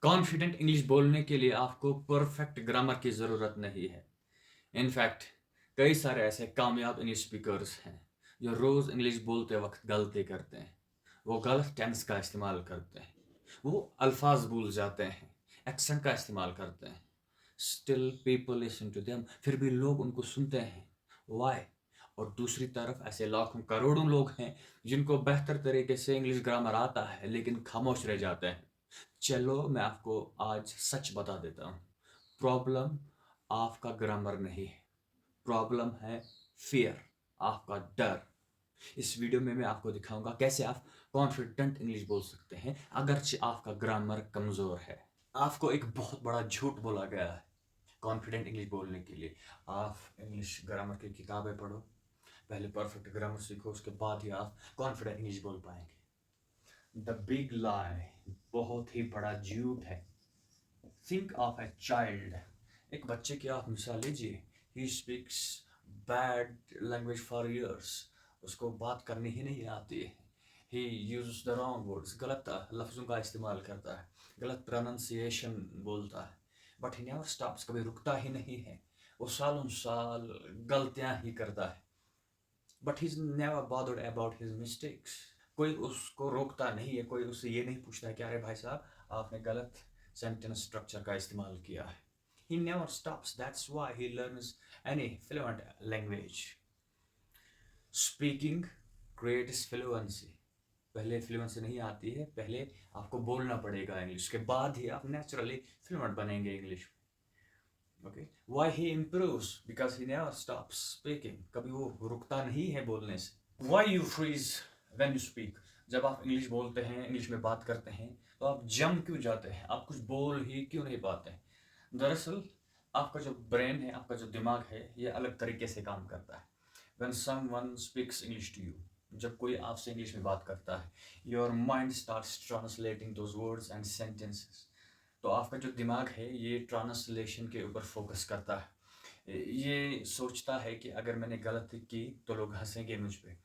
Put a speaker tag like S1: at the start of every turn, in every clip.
S1: Confident English बोलने के लिए आपको परफेक्ट ग्रामर की ज़रूरत नहीं है। इनफैक्ट कई सारे ऐसे कामयाब इंग्लिश स्पीकर्स हैं जो रोज़ इंग्लिश बोलते वक्त गलती करते हैं। वो गलत टेंस का इस्तेमाल करते हैं, वो अल्फाज भूल जाते हैं, एक्सेंट का इस्तेमाल करते हैं। Still people listen to them, फिर भी लोग उनको सुनते हैं। वाई? और दूसरी तरफ ऐसे लाखों करोड़ों लोग हैं जिनको बेहतर तरीके से इंग्लिश ग्रामर आता है लेकिन खामोश रह जाते हैं। चलो मैं आपको आज सच बता देता हूँ। प्रॉब्लम आपका ग्रामर नहीं है, प्रॉब्लम है फियर, आपका डर। इस वीडियो में मैं आपको दिखाऊंगा कैसे आप कॉन्फिडेंट इंग्लिश बोल सकते हैं अगरचे आपका ग्रामर कमज़ोर है। आपको एक बहुत बड़ा झूठ बोला गया है कॉन्फिडेंट इंग्लिश बोलने के लिए। आप इंग्लिश ग्रामर की किताबें पढ़ो, पहले परफेक्ट ग्रामर सीखो, उसके बाद ही आप कॉन्फिडेंट इंग्लिश बोल पाएंगे। द बिग लाई, बहुत ही बड़ा झूठ है। थिंक ऑफ ए चाइल्ड, एक बच्चे की आप मिसाल लीजिए। He speaks bad language for years, उसको बात करनी ही नहीं आती है। ही यूज द रॉन्ग वर्ड्स, गलत लफ्ज़ों का इस्तेमाल करता है, गलत प्रोनाउंसिएशन बोलता है। बट ही नेवर स्टॉप्स, कभी रुकता ही नहीं है, वो सालों साल गलतियां ही करता है। But he is never bothered about his mistakes, कोई उसको रोकता नहीं है, कोई उससे ये नहीं पूछता है कि अरे भाई साहब आपने गलत सेंटेंस स्ट्रक्चर का इस्तेमाल किया है। He never stops, that's why he learns any fluent language. Speaking creates fluency. पहले फ्लुएंसी नहीं आती है, पहले आपको बोलना पड़ेगा इंग्लिश, के बाद ही आप नेचुरली फ्लुएंट बनेंगे English. Okay, why he improves? Because he never stops speaking. कभी वो रुकता नहीं है बोलने से। Why you freeze when you speak? जब आप इंग्लिश बोलते हैं, इंग्लिश में बात करते हैं, तो आप जम क्यों जाते हैं, आप कुछ बोल ही क्यों नहीं पाते हैं? दरअसल आपका जो ब्रेन है, आपका जो दिमाग है, ये अलग तरीके से काम करता है। When someone speaks English to you, जब कोई आपसे इंग्लिश में बात करता है, your mind starts translating those words and sentences. तो आपका जो दिमाग है ये ट्रांसलेशन के ऊपर फोकस करता है। ये सोचता है कि अगर मैंने गलती की तो लोग हंसेंगे मुझ पे,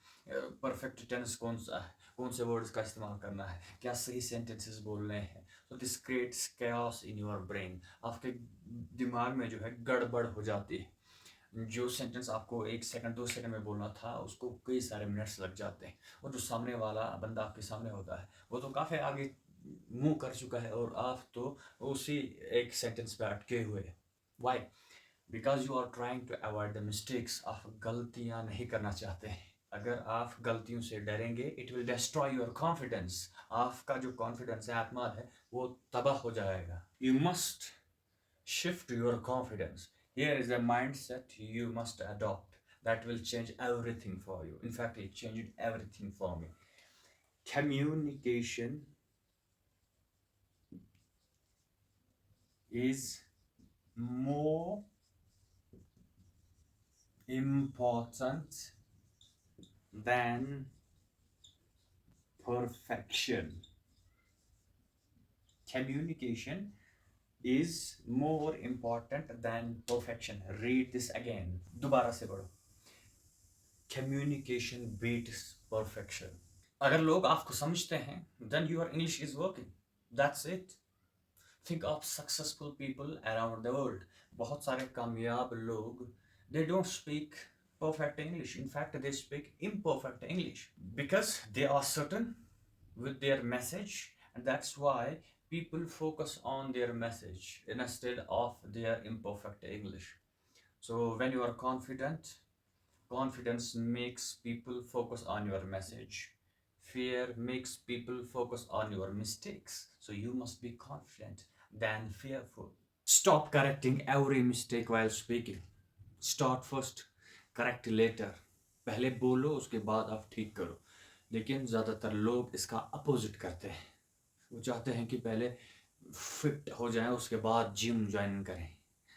S1: परफेक्ट टेंस कौन सा है, कौन से वर्ड्स का इस्तेमाल करना है, क्या सही सेंटेंसेस बोलने हैं। तो this creates chaos in your brain, आपके दिमाग में जो है गड़बड़ हो जाती है। जो सेंटेंस आपको 1 सेकंड 2 सेकंड में बोलना था उसको कई सारे मिनट्स लग जाते हैं। और जो सामने वाला बंदा आपके सामने होता है वो तो काफ़ी आगे मूव कर चुका है और आप तो उसी एक सेंटेंस पे अटके हुए हैं। Why? Because you are trying to avoid the mistakes, आप गलतियां नहीं करना चाहते हैं। अगर आप गलतियों से डरेंगे it will destroy your confidence, आपका जो कॉन्फिडेंस है, आत्मा है, वो तबाह हो जाएगा। You must shift your confidence. Here is a mindset you must adopt that will change everything for you. In fact, it changed everything for me. Communication is more important than perfection. Communication is more important than perfection. Read this again. दोबारा से पढ़ो। Communication beats perfection. अगर लोग आपको समझते हैं then your English is working. That's it. Think of successful people around the world. बहुत सारे कामयाब लोग, they don't speak perfect English. In fact, they speak imperfect English because they are certain with their message, and that's why people focus on their message instead of their imperfect English. So when you are confident, confidence makes people focus on your message. Fear makes people focus on your mistakes. So you must be confident than fearful. Stop correcting every mistake while speaking. Start first, correct later. पहले बोलो उसके बाद आप ठीक करो। लेकिन ज़्यादातर लोग इसका अपोजिट करते हैं। वो चाहते हैं कि पहले फिट हो जाएं उसके बाद जिम ज्वाइन करें,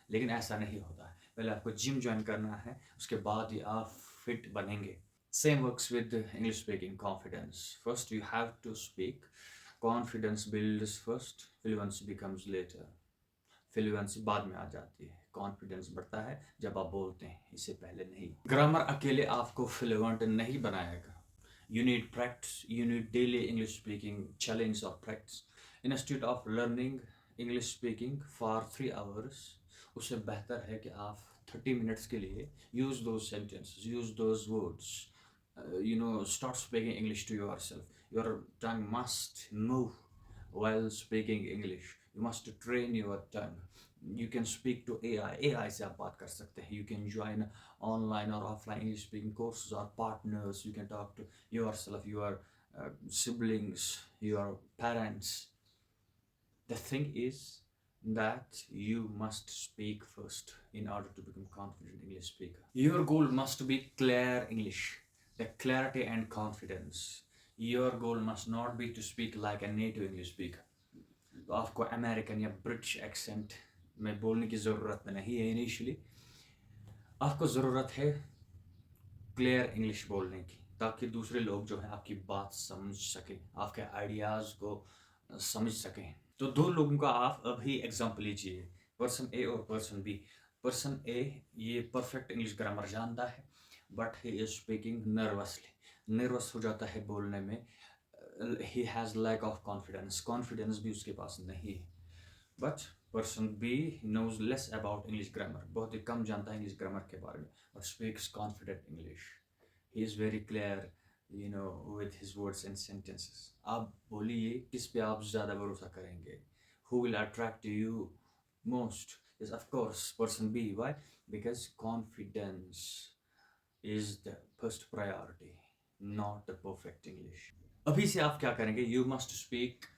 S1: लेकिन ऐसा नहीं होता है। पहले आपको जिम ज्वाइन करना है, उसके बाद ही आप फिट बनेंगे। Same works with English speaking confidence. First you have to speak, confidence builds first, fluency becomes later. Fluency बाद में आ जाती है, कॉन्फिडेंस बढ़ता है जब आप बोलते हैं, इससे पहले नहीं। ग्रामर अकेले आपको फ्लुएंट नहीं बनाएगा। You need practice, you need daily English speaking challenge or practice. Instead of learning English speaking for 3 hours, उससे बेहतर है कि आप 30 मिनट्स के लिए use those sentences, use those words, start speaking English to yourself. Your tongue must move while speaking English. You must train your tongue. You can speak to AI से आप बात कर सकते हैं. You can join online or offline English speaking courses or partners. You can talk to yourself, your siblings, your parents. The thing is that you must speak first in order to become confident English speaker. Your goal must be clear English, the clarity and confidence. Your goal must not be to speak like a native English speaker. तो आपको American या British accent में बोलने की ज़रूरत नहीं है initially. आपको ज़रूरत है क्लियर इंग्लिश बोलने की, ताकि दूसरे लोग जो हैं आपकी बात समझ सकें, आपके आइडियाज़ को समझ सकें. तो दो लोगों का आप अभी एग्जांपल लीजिए, पर्सन ए और पर्सन बी. पर्सन ए ये परफेक्ट इंग्लिश ग्रामर जानता है, but he is speaking nervously. Nervous हो जाता है बोलने में. He has lack of confidence. Confidence भी उसके पास नहीं है. But person be knows less about English grammar, बहुत ही कम जानता है इंग्लिश ग्रामर के बारे में, और speaks confident English. He is very clear with his words and sentences. आप बोलिए किस पे आप ज़्यादा भरोसा करेंगे? Who will attract you most? Yes, of course, person B. Why? Because confidence is the first priority, not the perfect English. अभी से आप क्या करेंगे? You must speak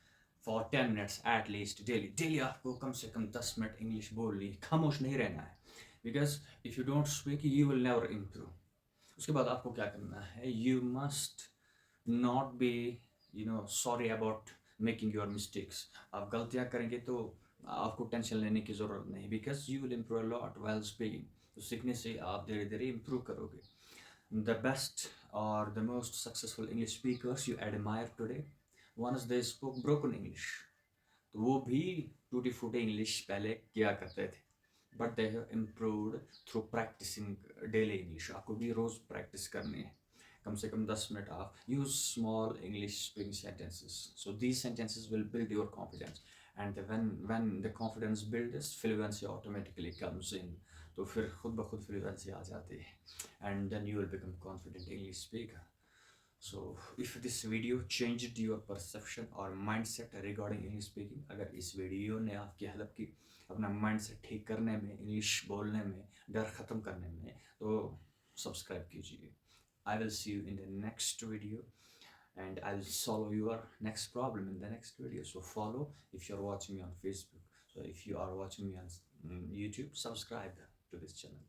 S1: for 10 minutes at least daily. Daily आपको कम से कम 10 मिनट इंग्लिश बोलनी है, खामोश नहीं रहना है. Because if you don't speak, you will never improve. उसके बाद आपको क्या करना है? You must not be sorry about making your mistakes. आप गलतियाँ करेंगे तो आपको टेंशन लेने की ज़रूरत नहीं, because you will improve a lot while speaking. तो सीखने से आप धीरे धीरे improve करोगे. The best or the most successful English speakers you admire today, once they spoke broken English. तो वो भी टूटी फूटी इंग्लिश पहले किया करते थे, but they have improved through practicing daily English. आपको भी रोज़ प्रैक्टिस करनी है, कम से कम 10 मिनट. आप use small English speaking sentences. So these sentences will build your confidence, and when the confidence builds, fluency automatically comes in. तो फिर खुद ब खुद फ्लुएंसी आ जाती है, and then you will become confident English speaker. So if this video changed your perception or mindset regarding English speaking, अगर इस video ने आपकी हेल्प की अपना माइंडसेट ठीक करने में, इंग्लिश बोलने में, डर ख़त्म करने में, तो सब्सक्राइब कीजिए. I will see you in the next video, and I'll solve your next problem in the next video. So follow if you're watching me on Facebook. So if you are watching me on YouTube, subscribe to this channel.